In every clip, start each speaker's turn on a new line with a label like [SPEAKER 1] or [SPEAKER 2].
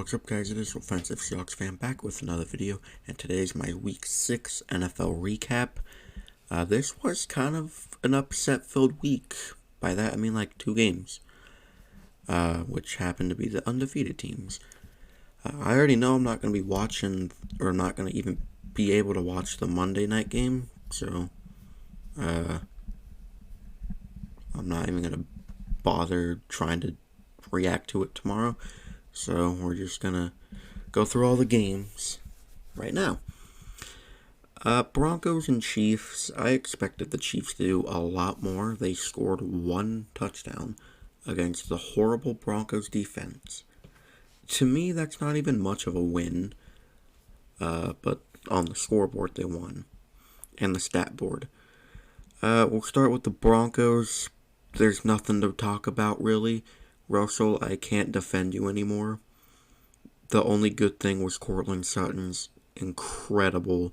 [SPEAKER 1] What's up, guys? It is Offensive Seahawks fan back with another video, and today's my Week 6 NFL recap. This was kind of an upset-filled week. By that, I mean like 2 games, which happened to be the undefeated teams. I already know I'm not going to be watching, or not going to even be able to watch the Monday night game, so I'm not even going to bother trying to react to it tomorrow. So we're just gonna go through all the games right now. Broncos and Chiefs. I expected the Chiefs to do a lot more. They scored 1 touchdown against the horrible Broncos defense. To me, that's not even much of a win. But on the scoreboard, they won. And the stat board. We'll start with the Broncos. There's nothing to talk about, really. Russell, I can't defend you anymore. The only good thing was Courtland Sutton's incredible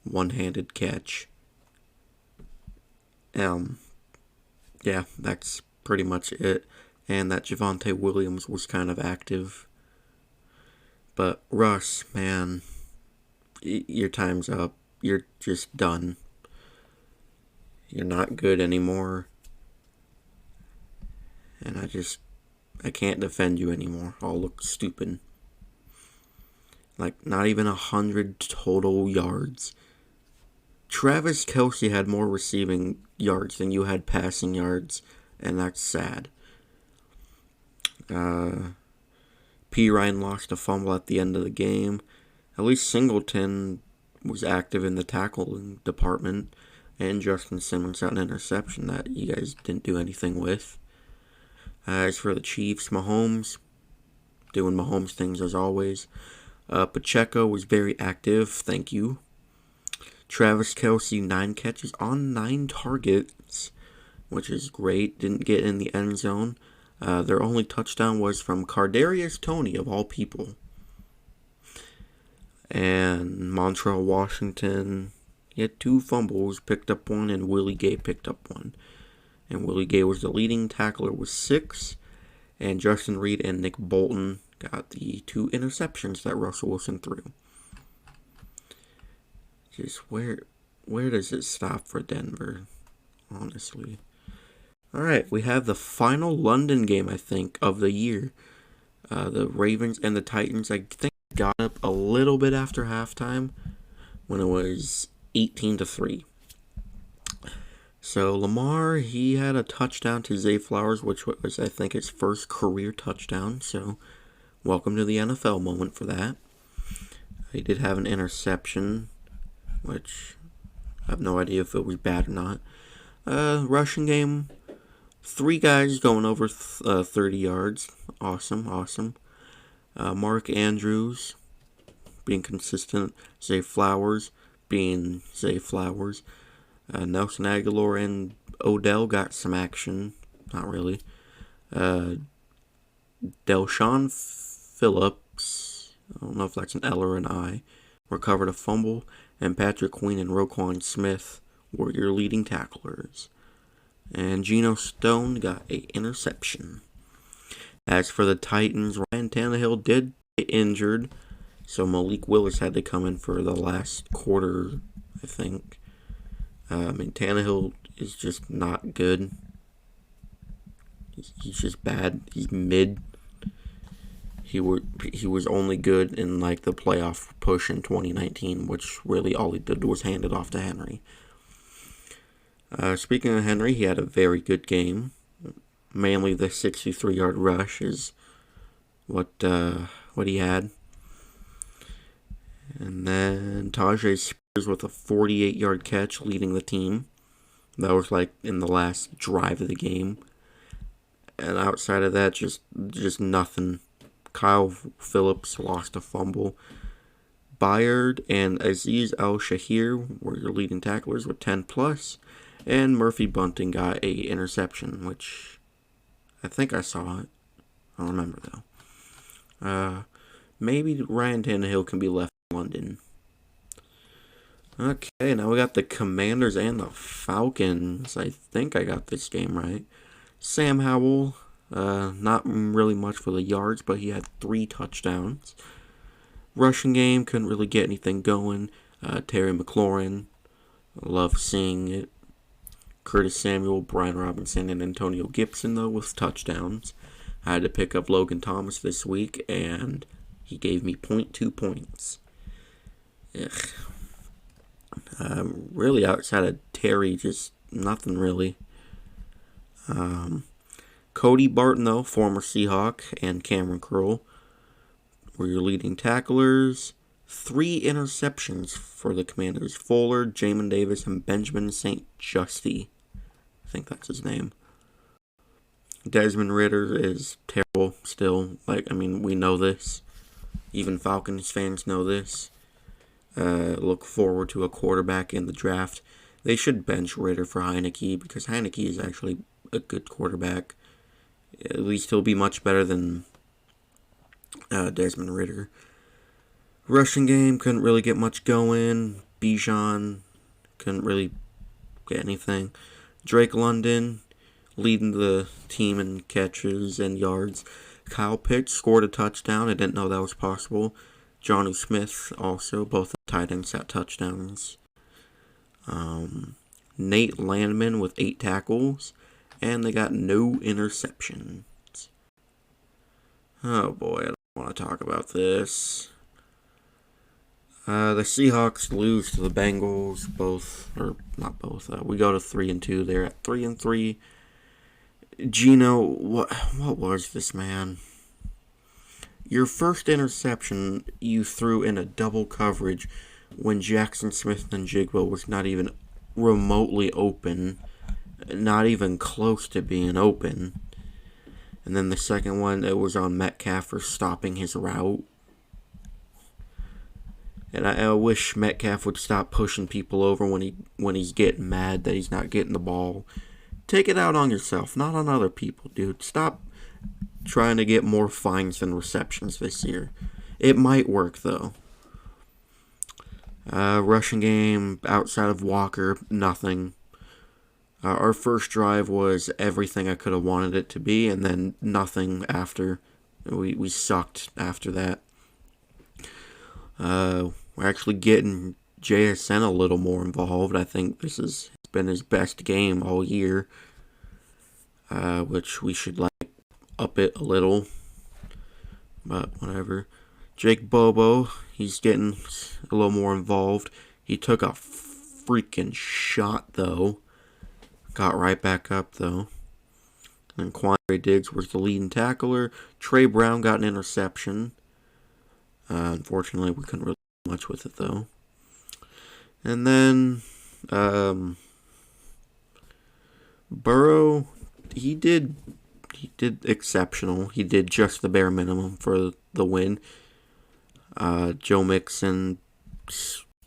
[SPEAKER 1] one-handed catch. Yeah, that's pretty much it. And that Javonte Williams was kind of active. But Russ, man, your time's up. You're just done. You're not good anymore. And I can't defend you anymore. I'll look stupid. Like, not even 100 total yards. Travis Kelce had more receiving yards than you had passing yards, and that's sad. P. Ryan lost a fumble at the end of the game. At least Singleton was active in the tackling department, and Justin Simmons had an interception that you guys didn't do anything with. As for the Chiefs, Mahomes, doing Mahomes things as always. Pacheco was very active, thank you. Travis Kelce, 9 catches on 9 targets, which is great. Didn't get in the end zone. Their only touchdown was from Kadarius Toney, of all people. And Montrell Washington, he had 2 fumbles, picked up 1, and Willie Gay picked up 1. And Willie Gay was the leading tackler with 6. And Justin Reed and Nick Bolton got the 2 interceptions that Russell Wilson threw. Just where does it stop for Denver, honestly? Alright, we have the final London game, I think, of the year. The Ravens and the Titans, I think, got up a little bit after halftime when it was 18-3. So Lamar, he had a touchdown to Zay Flowers, which was, I think, his first career touchdown. So welcome to the NFL moment for that. He did have an interception, which I have no idea if it was bad or not. Rushing game, 3 guys going over 30 yards. Awesome. Mark Andrews being consistent. Zay Flowers being Zay Flowers. Nelson Aguilar and Odell got some action. Not really. Del'Shawn Phillips, I don't know if that's an L or an I, recovered a fumble. And Patrick Queen and Roquan Smith were your leading tacklers. And Geno Stone got an interception. As for the Titans, Ryan Tannehill did get injured. So Malik Willis had to come in for the last quarter, I think. Tannehill is just not good. He's just bad. He's mid. He was only good in like the playoff push in 2019, which really all he did was hand it off to Henry. Speaking of Henry, he had a very good game. Mainly the 63-yard rush is what he had. And then Tajay Spears with a 48-yard catch leading the team. That was like in the last drive of the game. And outside of that, just nothing. Kyle Phillips lost a fumble. Byard and Aziz Al-Shahir were your leading tacklers with 10+. And Murphy Bunting got a interception, which I think I saw it. I don't remember, though. Maybe Ryan Tannehill can be left in London. Okay, now we got the Commanders and the Falcons. I think I got this game right. Sam Howell, Not really much for the yards, but he had 3 touchdowns. Rushing game, couldn't really get anything going. Terry McLaurin, love seeing it. Curtis Samuel, Brian Robinson, and Antonio Gibson, though, with touchdowns. I had to pick up Logan Thomas this week, and he gave me 0.2 points. Ugh. Really, outside of Terry, just nothing really. Cody Barton, though, former Seahawk, and Cameron Curl were your leading tacklers. 3 interceptions for the Commanders. Fuller, Jamin Davis, and Benjamin St. Justy. I think that's his name. Desmond Ridder is terrible still. We know this. Even Falcons fans know this. Look forward to a quarterback in the draft. They should bench Ridder for Heineke because Heineke is actually a good quarterback. At least he'll be much better than Desmond Ridder. Rushing game, couldn't really get much going. Bijan, couldn't really get anything. Drake London, leading the team in catches and yards. Kyle Pitts scored a touchdown. I didn't know that was possible. Jonnu Smith also, both tight ends had touchdowns. Nate Landman with 8 tackles. And they got no interceptions. Oh boy, I don't want to talk about this. The Seahawks lose to the Bengals, not both. We go to 3-2. They're at 3-3. Gino, what was this, man? Your first interception you threw in a double coverage when Jackson Smith-Njigba was not even remotely open, not even close to being open. And then the second one, it was on Metcalf for stopping his route. And I wish Metcalf would stop pushing people over when he's getting mad that he's not getting the ball. Take it out on yourself, not on other people, dude. Stop trying to get more fines than receptions this year. It might work, though. Rushing game, outside of Walker, nothing. Our first drive was everything I could have wanted it to be, and then nothing after. We sucked after that. We're actually getting JSN a little more involved. I think this has been his best game all year, which we should up it a little, but whatever. Jake Bobo, he's getting a little more involved. He took a freaking shot, though. Got right back up, though. And Quandre Diggs was the leading tackler. Trey Brown got an interception. Unfortunately, we couldn't really do much with it, though. And then, Burrow, he did exceptional. He did just the bare minimum for the win. Joe Mixon,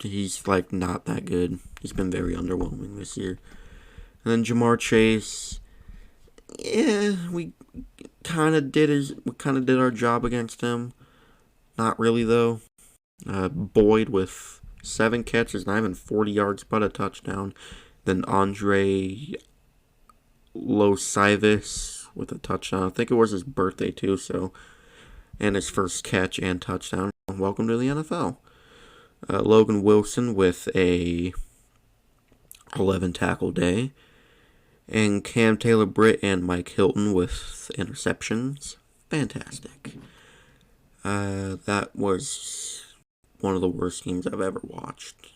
[SPEAKER 1] he's not that good. He's been very underwhelming this year. And then Jamar Chase, we kind of did our job against him. Not really, though. Boyd with 7 catches, not even 40 yards, but a touchdown. Then Andre Losivis with a touchdown. I think it was his birthday, too, and his first catch and touchdown. Welcome to the NFL. Logan Wilson with a 11 tackle day. And Cam Taylor-Britt and Mike Hilton with interceptions. Fantastic. That was one of the worst games I've ever watched.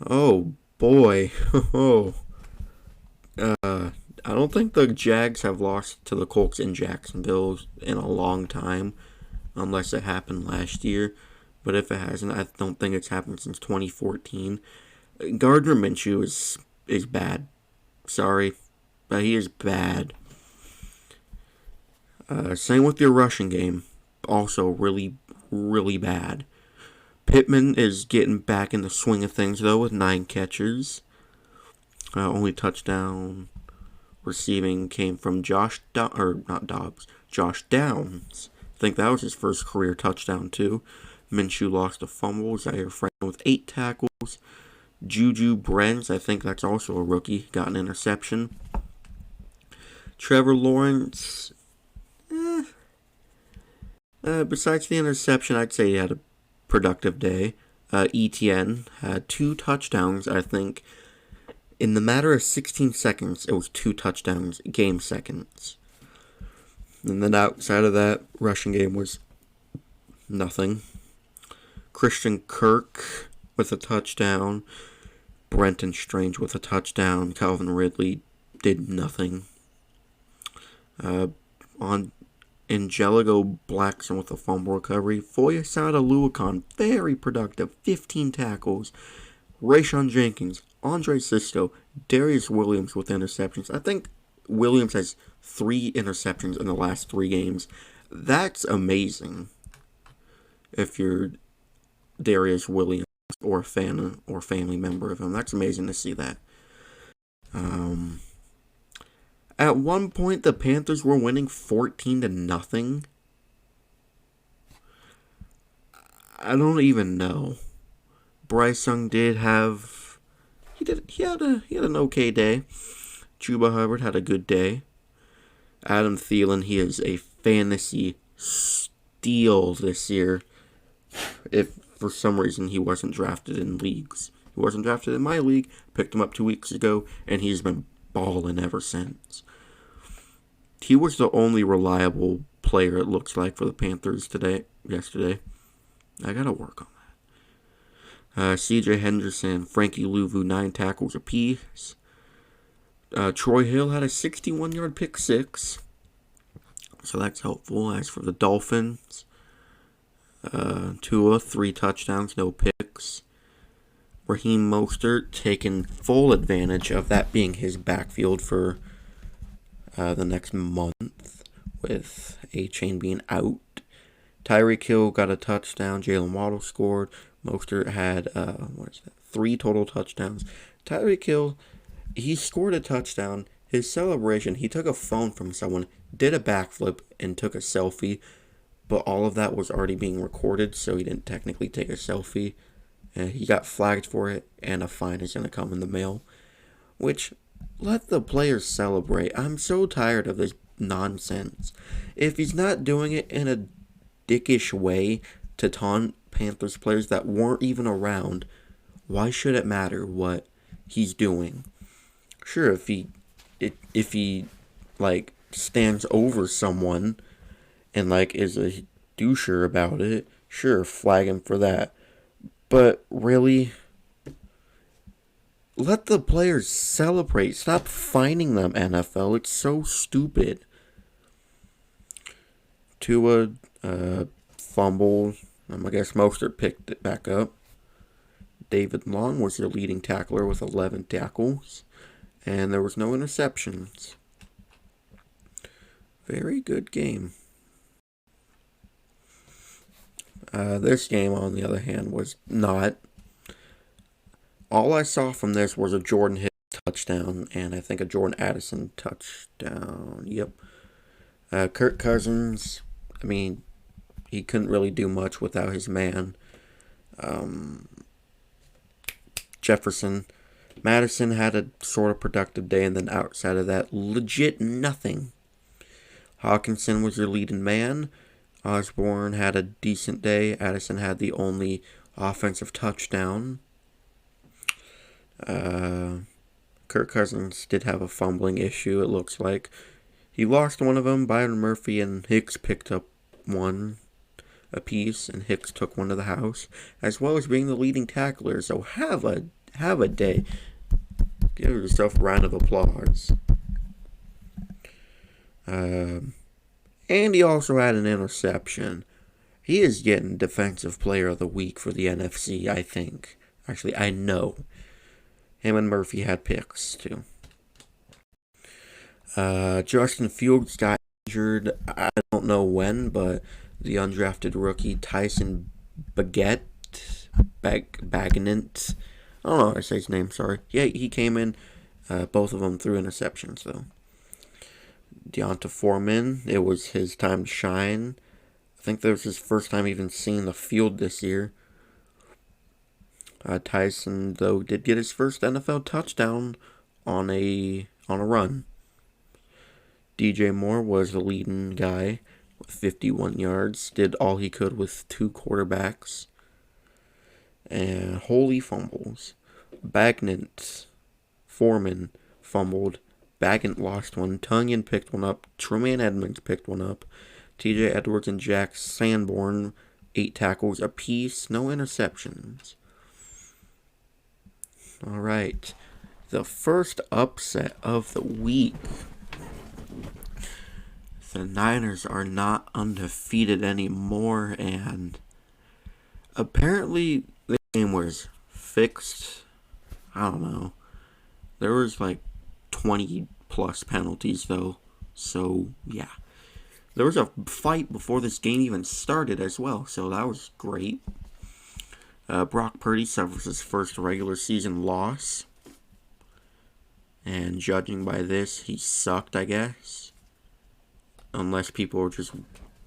[SPEAKER 1] Oh, boy. I don't think the Jags have lost to the Colts in Jacksonville in a long time, unless it happened last year. But if it hasn't, I don't think it's happened since 2014. Gardner Minshew is bad. Sorry, but he is bad. Same with your rushing game. Also really, really bad. Pittman is getting back in the swing of things, though, with 9 catches. Only touchdown receiving came from Josh Downs. I think that was his first career touchdown, too. Minshew lost a fumble. Zaire Franklin with 8 tackles. Juju Brents, I think that's also a rookie, got an interception. Trevor Lawrence, besides the interception, I'd say he had a productive day. ETN had 2 touchdowns, I think. In the matter of 16 seconds, it was 2 touchdowns, game seconds. And then outside of that, rushing game was nothing. Christian Kirk with a touchdown. Brenton Strange with a touchdown. Calvin Ridley did nothing. On Angelico Blackson with a fumble recovery. Foyesade Oluokun, very productive, 15 tackles. Rayshon Jenkins, Andre Sisto, Darius Williams with interceptions. I think Williams has 3 interceptions in the last 3 games. That's amazing. If you're Darius Williams or a fan or family member of him, that's amazing to see that. At one point, the Panthers were winning 14-0. I don't even know. Bryce Young did have he had an okay day. Chuba Hubbard had a good day. Adam Thielen, he is a fantasy steal this year. If for some reason he wasn't drafted in leagues. He wasn't drafted in my league. Picked him up 2 weeks ago, and he's been balling ever since. He was the only reliable player, it looks like, for the Panthers yesterday. I gotta work on that. C.J. Henderson, Frankie Louvu, 9 tackles apiece. Troy Hill had a 61-yard pick six, so that's helpful. As for the Dolphins, Tua, 3 touchdowns, no picks. Raheem Mostert taking full advantage of that being his backfield for the next month, with A-Chain being out. Tyreek Hill got a touchdown. Jalen Waddle scored. Mostert had 3 total touchdowns. Tyreek Hill, he scored a touchdown. His celebration, he took a phone from someone, did a backflip, and took a selfie. But all of that was already being recorded, so he didn't technically take a selfie. He got flagged for it, and a fine is going to come in the mail. Which, let the players celebrate. I'm so tired of this nonsense. If he's not doing it in a dickish way to taunt Panthers players that weren't even around, why should it matter what he's doing? Sure, if he like stands over someone and like is a doucher about it, sure, flag him for that. But really, let the players celebrate. Stop fining them, NFL. It's so stupid. Tua fumbled. I guess Mostert picked it back up. David Long was their leading tackler with 11 tackles. And there was no interceptions. Very good game. This game, on the other hand, was not. All I saw from this was a Jordan Hicks touchdown, and I think a Jordan Addison touchdown. Yep. Kirk Cousins, I mean, he couldn't really do much without his man. Jefferson. Madison had a sort of productive day, and then outside of that, legit nothing. Hawkinson was your leading man. Osborne had a decent day. Addison had the only offensive touchdown. Kirk Cousins did have a fumbling issue, it looks like. He lost one of them. Byron Murphy and Hicks picked up one apiece, and Hicks took one to the house, as well as being the leading tackler. So have a day. Give yourself a round of applause. And he also had an interception. He is getting Defensive Player of the Week for the NFC, I think. Actually, I know. Him and Murphy had picks, too. Justin Fields got injured. I don't know when, but the undrafted rookie Tyson Bagent, I don't know how to say his name, sorry. Yeah, he came in. Both of them threw interceptions, though. Deonta Foreman, it was his time to shine. I think that was his first time even seeing the field this year. Tyson, though, did get his first NFL touchdown on a run. DJ Moore was the leading guy with 51 yards. Did all he could with two quarterbacks. And holy fumbles. Bagnant, Foreman fumbled. Baggett lost one. Tunyon picked one up. Tremaine Edmonds picked one up. TJ Edwards and Jack Sanborn, 8 tackles apiece. No interceptions. All right. The first upset of the week. The Niners are not undefeated anymore, and apparently the game was fixed. I don't know. There was like 20 plus penalties though, so yeah. There was a fight before this game even started as well, so that was great. Brock Purdy suffers his first regular season loss. And judging by this, he sucked, I guess. Unless people are just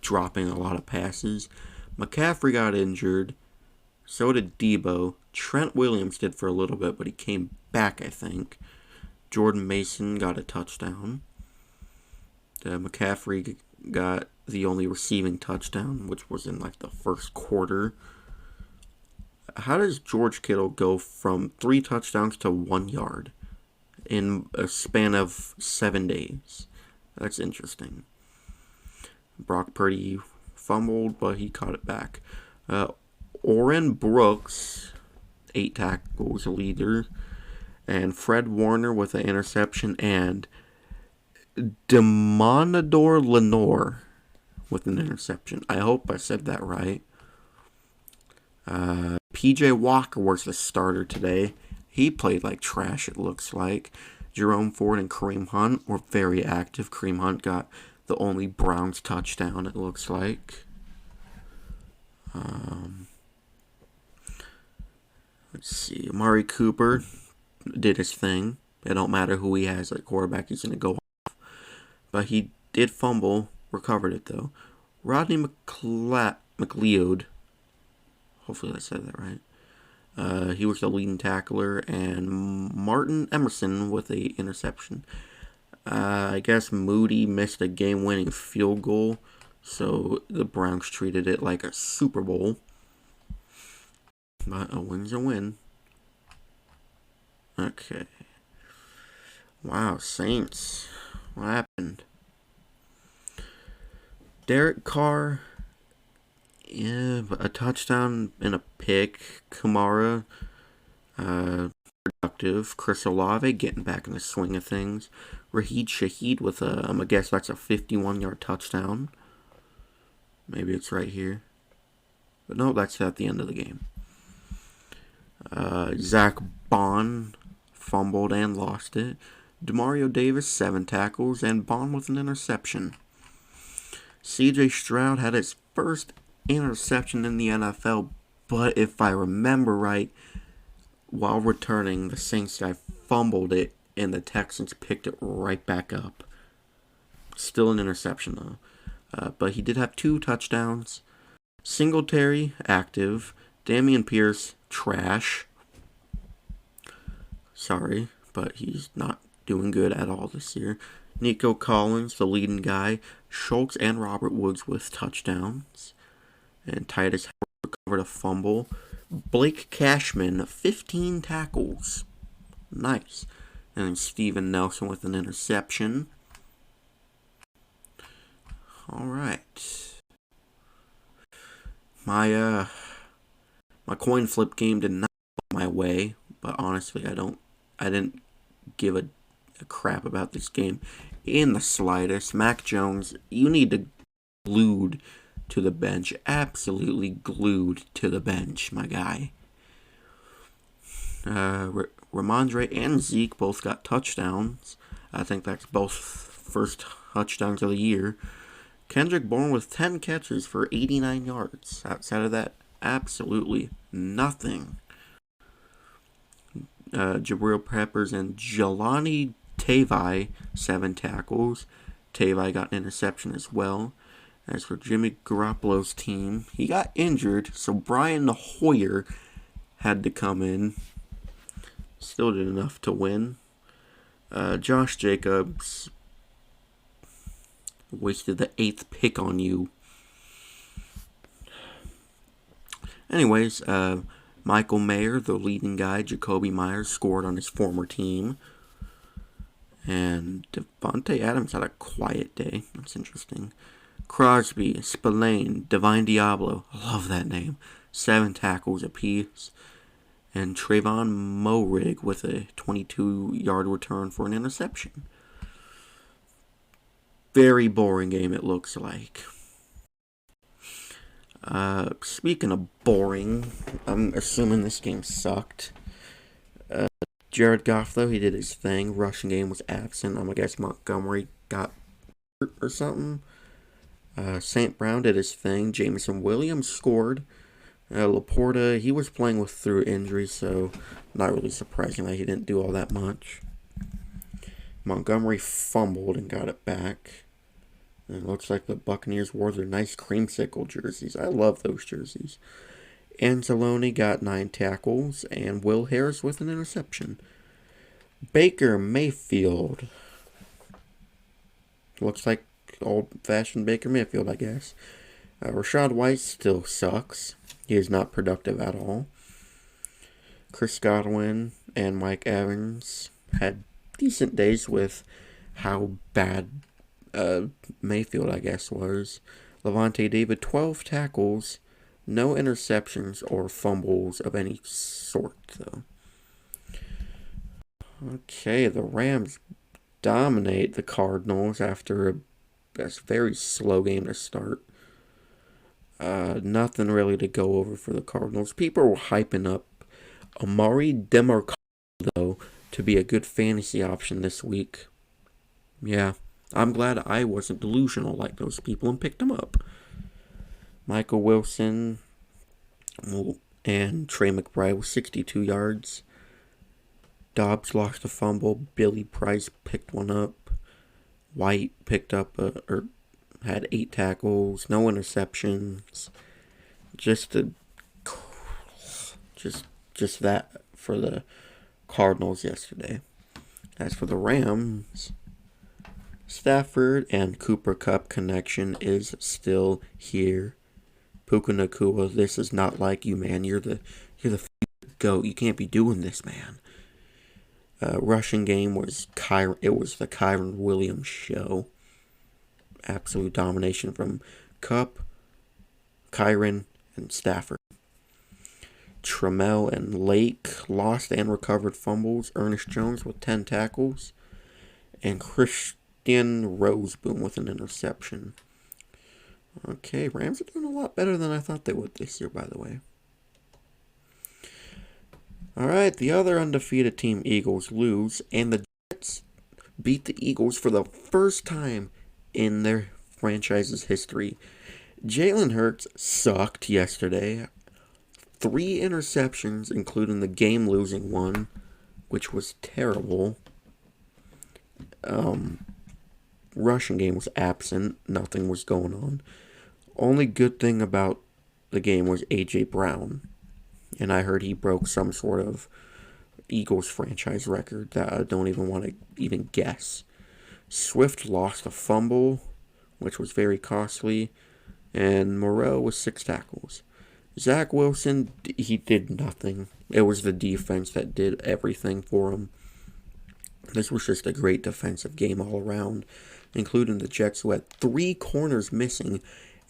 [SPEAKER 1] dropping a lot of passes. McCaffrey got injured. So did Debo. Trent Williams did for a little bit, but he came back, I think. Jordan Mason got a touchdown. McCaffrey got the only receiving touchdown, which was in like the first quarter. How does George Kittle go from 3 touchdowns to 1 yard in a span of 7 days? That's interesting. Brock Purdy fumbled, but he caught it back. Oren Brooks, 8 tackles, a leader. And Fred Warner with an interception. And Demonador Lenore with an interception. I hope I said that right. PJ Walker was the starter today. He played like trash, it looks like. Jerome Ford and Kareem Hunt were very active. Kareem Hunt got the only Browns touchdown, it looks like. Let's see. Amari Cooper did his thing. It don't matter who he has at quarterback, he's going to go off. But he did fumble, recovered it though. Rodney McLeod, hopefully I said that right. He was the leading tackler, and Martin Emerson with a interception. I guess Moody missed a game-winning field goal, so the Browns treated it like a Super Bowl. But a win's a win. Okay. Wow, Saints. What happened? Derek Carr, yeah, a touchdown and a pick. Kamara, productive. Chris Olave getting back in the swing of things. Raheed Shaheed with I guess that's a 51-yard touchdown. Maybe it's right here. But no, that's at the end of the game. Zach Bond fumbled and lost it. Demario Davis, 7 tackles, and Bond with an interception. CJ Stroud had his first interception in the NFL, but if I remember right, while returning, the Saints guy fumbled it, and the Texans picked it right back up. Still an interception, though. But he did have 2 touchdowns. Singletary, active. Dameon Pierce, trash. Sorry, but he's not doing good at all this year. Nico Collins, the leading guy. Schultz and Robert Woods with touchdowns. And Titus Howard recovered a fumble. Blake Cashman, 15 tackles. Nice. And then Steven Nelson with an interception. Alright. My coin flip game did not go my way, but honestly I didn't give a crap about this game in the slightest. Mac Jones, you need to glued to the bench. Absolutely glued to the bench, my guy. Ramondre and Zeke both got touchdowns. I think that's both first touchdowns of the year. Kendrick Bourne with 10 catches for 89 yards. Outside of that, absolutely nothing. Jabril Peppers and Jelani Tavai, 7 tackles. Tavai got an interception as well. As for Jimmy Garoppolo's team, he got injured, so Brian Hoyer had to come in. Still did enough to win. Josh Jacobs, Wasted the 8th pick on you. Anyways, Michael Mayer, the leading guy, Jacoby Myers, scored on his former team. And Devontae Adams had a quiet day. That's interesting. Crosby, Spillane, Divine Diablo, I love that name, 7 tackles apiece. And Trayvon Moehrig with a 22-yard return for an interception. Very boring game, it looks like. Speaking of boring, I'm assuming this game sucked. Jared Goff, though, he did his thing. Rushing game was absent. I guess Montgomery got hurt or something. St. Brown did his thing. Jameson Williams scored. Laporta, he was playing through injury, so not really surprising that he didn't do all that much. Montgomery fumbled and got it back. And it looks like the Buccaneers wore their nice creamsicle jerseys. I love those jerseys. Anzalone got 9 tackles, and Will Harris with an interception. Baker Mayfield. Looks like old-fashioned Baker Mayfield, I guess. Rashad White still sucks. He is not productive at all. Chris Godwin and Mike Evans had decent days with how bad Mayfield, I guess, was. Levante David, 12 tackles, no interceptions or fumbles of any sort, though. Okay, the Rams dominate the Cardinals after a very slow game to start. Nothing really to go over for the Cardinals. People were hyping up Amari Demarcado, though, to be a good fantasy option this week. Yeah, I'm glad I wasn't delusional like those people and picked him up. Michael Wilson and Trey McBride with 62 yards. Dobbs lost a fumble. Billy Price picked one up. White picked up had 8 tackles, no interceptions. Just that for the Cardinals yesterday. As for the Rams, Stafford and Cooper Kupp connection is still here. Puka Nacua, this is not like you, man. You're the GOAT. You can't be doing this, man. Rushing game was the Kyren Williams show. Absolute domination from Kupp, Kyren, and Stafford. Trammell and Lake lost and recovered fumbles. Ernest Jones with 10 tackles. And Christian Roseboom with an interception. Okay, Rams are doing a lot better than I thought they would this year, by the way. Alright, the other undefeated team, Eagles, lose. And the Jets beat the Eagles for the first time in their franchise's history. Jalen Hurts sucked yesterday. 3 interceptions, including the game-losing one, which was terrible. Rushing game was absent. Nothing was going on. Only good thing about the game was A.J. Brown. And I heard he broke some sort of Eagles franchise record that I don't even want to even guess. Swift lost a fumble, which was very costly. And Moreau with 6 tackles. Zach Wilson, he did nothing. It was the defense that did everything for him. This was just a great defensive game all around, including the Jets, who had 3 corners missing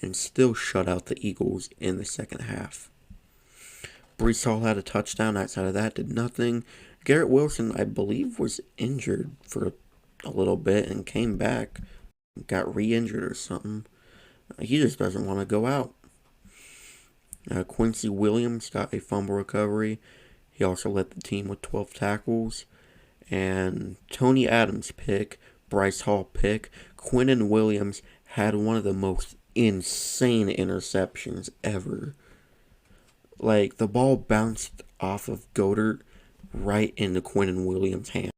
[SPEAKER 1] and still shut out the Eagles in the second half. Breece Hall had a touchdown. Outside of that, did nothing. Garrett Wilson, I believe, was injured for a little bit and came back. Got re-injured or something. He just doesn't want to go out. Quincy Williams got a fumble recovery. He also led the team with 12 tackles. And Tony Adams pick, Bryce Hall pick. Quinnen Williams had one of the most insane interceptions ever. Like, the ball bounced off of Goddard right into Quinnen Williams' hand.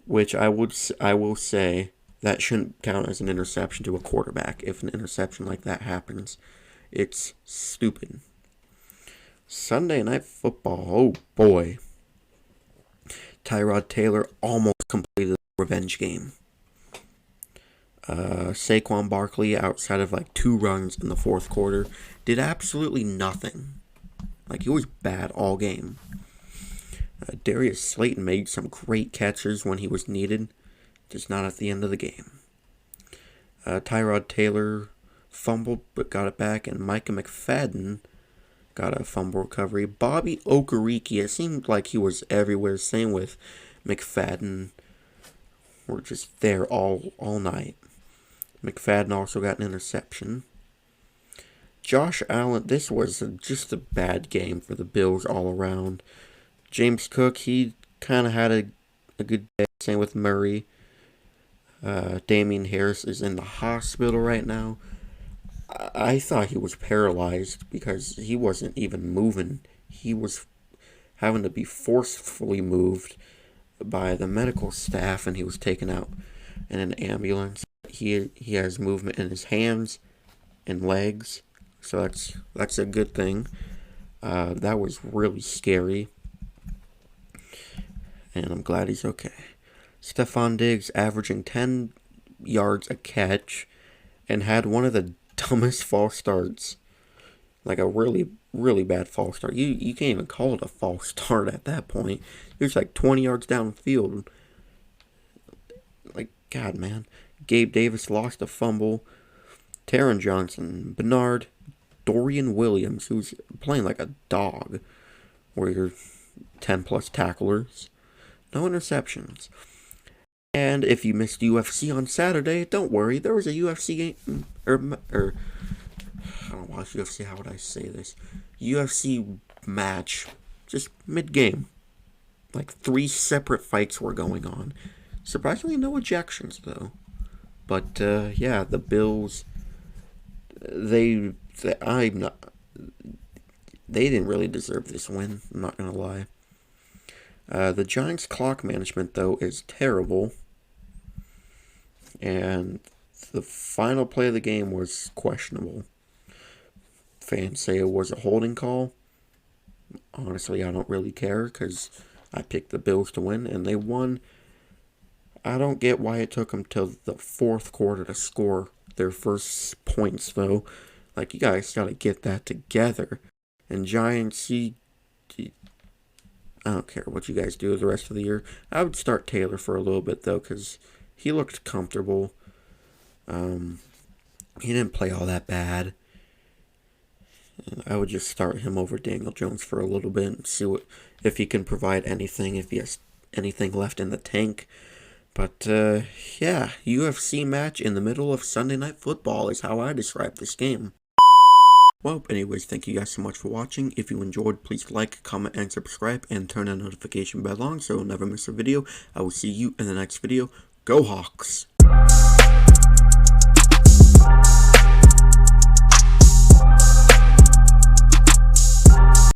[SPEAKER 1] Which I will say that shouldn't count as an interception to a quarterback. If an interception like that happens, it's stupid. Sunday Night Football, oh boy. Tyrod Taylor almost completed the revenge game. Saquon Barkley, outside of like 2 runs in the fourth quarter, did absolutely nothing. Like, he was bad all game. Darius Slayton made some great catches when he was needed, just not at the end of the game. Tyrod Taylor fumbled but got it back, and Micah McFadden got a fumble recovery. Bobby Okereke, it seemed like he was everywhere. Same with McFadden. We're just there all night. McFadden also got an interception. Josh Allen, this was just a bad game for the Bills all around. James Cook, he kind of had a good day. Same with Murray. Damian Harris is in the hospital right now. I thought he was paralyzed because he wasn't even moving. He was having to be forcefully moved by the medical staff, and he was taken out in an ambulance. He has movement in his hands and legs, so that's a good thing. That was really scary, and I'm glad he's okay. Stefon Diggs averaging 10 yards a catch and had one of the dumbest false starts. Like a really, really bad false start. You can't even call it a false start at that point. He was like 20 yards downfield. Like, God, man. Gabe Davis lost a fumble. Taron Johnson, Bernard, Dorian Williams, who's playing like a dog, where you're 10-plus tacklers. No interceptions. And if you missed UFC on Saturday, don't worry. There was a UFC game, or I don't watch UFC. How would I say this? UFC match, just mid-game. Like 3 separate fights were going on. Surprisingly, no ejections though. But yeah, the Bills, they didn't really deserve this win. I'm not gonna lie. The Giants' clock management though is terrible. And the final play of the game was questionable. Fans say it was a holding call. Honestly, I don't really care because I picked the Bills to win, and they won. I don't get why it took them till the fourth quarter to score their first points, though. Like, you guys got to get that together. And Giants, I don't care what you guys do the rest of the year. I would start Taylor for a little bit, though, because he looked comfortable. He didn't play all that bad. I would just start him over Daniel Jones for a little bit and see if he can provide anything, if he has anything left in the tank. But, yeah, UFC match in the middle of Sunday Night Football is how I describe this game. Well, anyways, thank you guys so much for watching. If you enjoyed, please like, comment, and subscribe, and turn the notification bell on so you'll never miss a video. I will see you in the next video. Go Hawks!